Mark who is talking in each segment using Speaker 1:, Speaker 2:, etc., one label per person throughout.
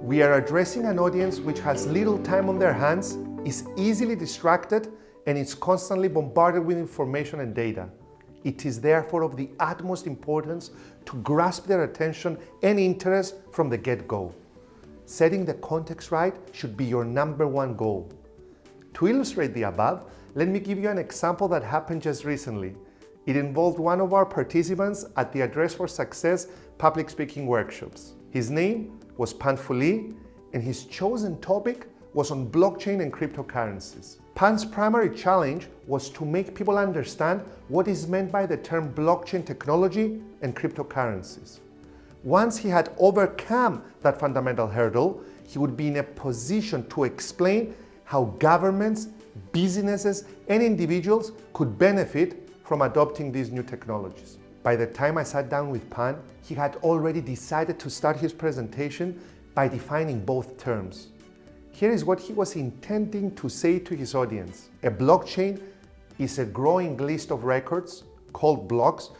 Speaker 1: We are addressing an audience which has little time on their hands, is easily distracted, and is constantly bombarded with information and data. It is therefore of the utmost importance to grasp their attention and interest from the get-go. Setting the context right should be your number one goal. To illustrate the above, let me give you an example that happened just recently. It involved one of our participants at the Address for Success public speaking workshops. His name was Pan, and his chosen topic was on blockchain and cryptocurrencies. Pan's primary challenge was to make people understand what is meant by the term blockchain technology and cryptocurrencies. Once he had overcome that fundamental hurdle, he would be in a position to explain how governments, businesses, and individuals could benefit from adopting these new technologies. By the time I sat down with Pan, he had already decided to start his presentation by defining both terms. Here is what he was intending to say to his audience. A blockchain is a growing list of records called blocks,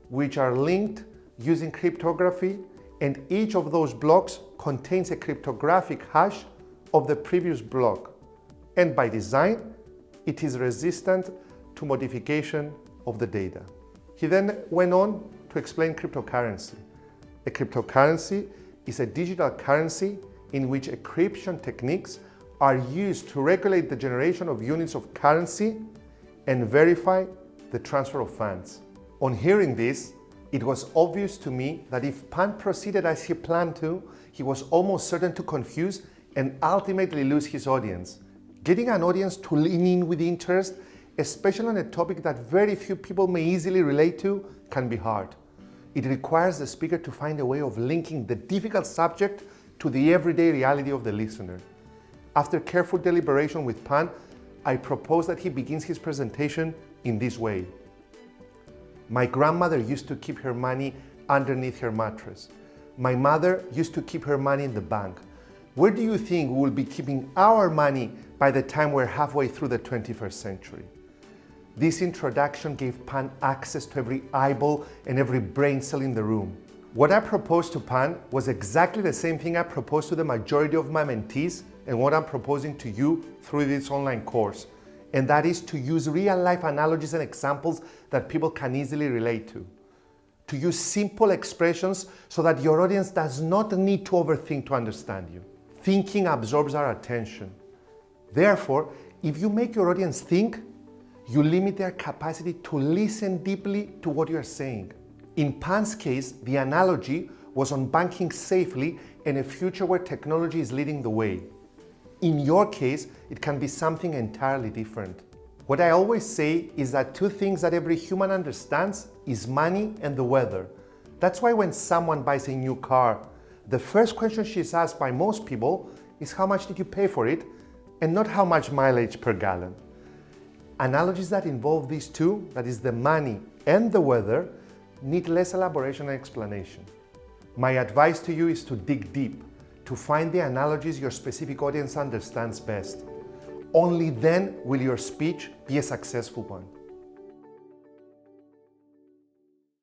Speaker 1: which are linked using cryptography, and each of those blocks contains a cryptographic hash of the previous block. And by design, it is resistant to modification of the data. He then went on to explain cryptocurrency. A cryptocurrency is a digital currency in which encryption techniques are used to regulate the generation of units of currency and verify the transfer of funds. On hearing this, it was obvious to me that if Pan proceeded as he planned to, he was almost certain to confuse and ultimately lose his audience. Getting an audience to lean in with interest, especially on a topic that very few people may easily relate to, can be hard. It requires the speaker to find a way of linking the difficult subject to the everyday reality of the listener. After careful deliberation with Pan, I propose that he begins his presentation in this way. My grandmother used to keep her money underneath her mattress. My mother used to keep her money in the bank. Where do you think we will be keeping our money by the time we're halfway through the 21st century? This introduction gave Pan access to every eyeball and every brain cell in the room. What I proposed to Pan was exactly the same thing I proposed to the majority of my mentees and what I'm proposing to you through this online course. And that is to use real-life analogies and examples that people can easily relate to. To use simple expressions so that your audience does not need to overthink to understand you. Thinking absorbs our attention. Therefore, if you make your audience think, you limit their capacity to listen deeply to what you're saying. In Pan's case, the analogy was on banking safely in a future where technology is leading the way. In your case, it can be something entirely different. What I always say is that two things that every human understands is money and the weather. That's why when someone buys a new car, the first question she's asked by most people is how much did you pay for it, and not how much mileage per gallon. Analogies that involve these two, that is the money and the weather, need less elaboration and explanation. My advice to you is to dig deep, to find the analogies your specific audience understands best. Only then will your speech be a successful one.